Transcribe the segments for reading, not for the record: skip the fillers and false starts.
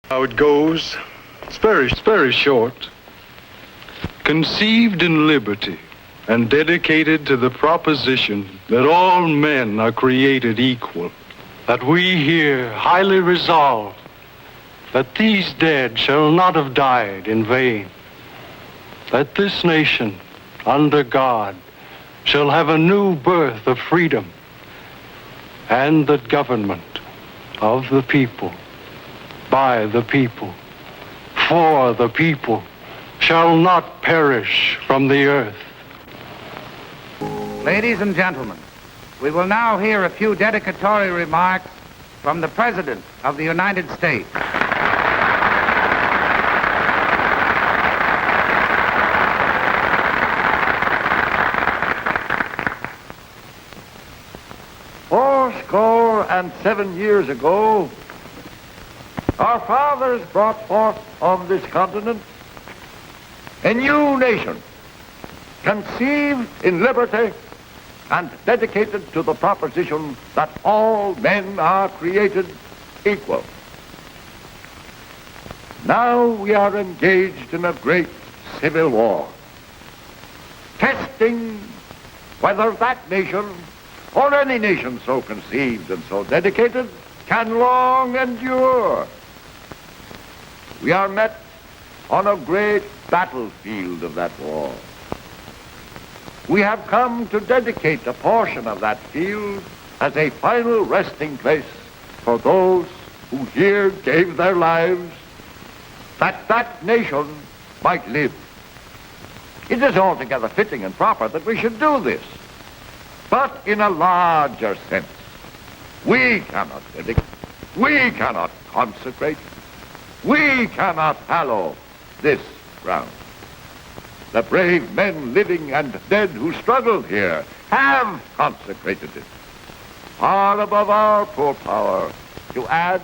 How it goes, it's very short. Conceived in liberty and dedicated to the proposition that all men are created equal, that we here highly resolve that these dead shall not have died in vain, that this nation, under God, shall have a new birth of freedom, and that government of the people, by the people, for the people, shall not perish from the earth. Ladies and gentlemen, we will now hear a few dedicatory remarks from the President of the United States. Fourscore and 7 years ago, our fathers brought forth on this continent a new nation, conceived in liberty and dedicated to the proposition that all men are created equal. Now we are engaged in a great civil war, testing whether that nation, or any nation so conceived and so dedicated, can long endure. We are met on a great battlefield of that war. We have come to dedicate a portion of that field as a final resting place for those who here gave their lives that that nation might live. It is altogether fitting and proper that we should do this. But in a larger sense, we cannot dedicate, we cannot consecrate, we cannot hallow this ground. The brave men living and dead who struggled here have consecrated it, far above our poor power to add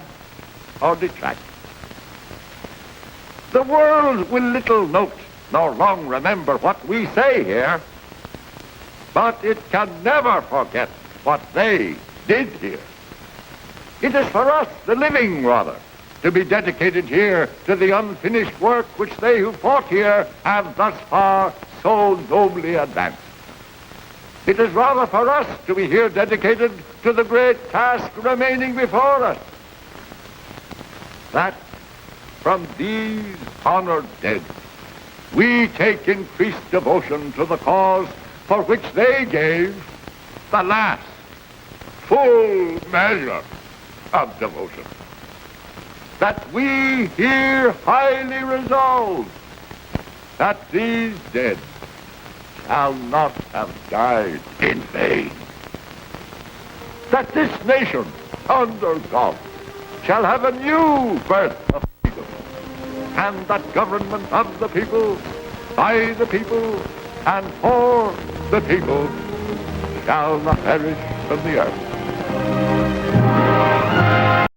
or detract. The world will little note nor long remember what we say here, but it can never forget what they did here. It is for us, the living rather, to be dedicated here to the unfinished work which they who fought here have thus far so nobly advanced. It is rather for us to be here dedicated to the great task remaining before us, that from these honored dead we take increased devotion to the cause for which they gave the last full measure of devotion. That we here highly resolve that these dead shall not have died in vain. That this nation, under God, shall have a new birth of freedom, and that government of the people, by the people, and for the people shall not perish from the earth.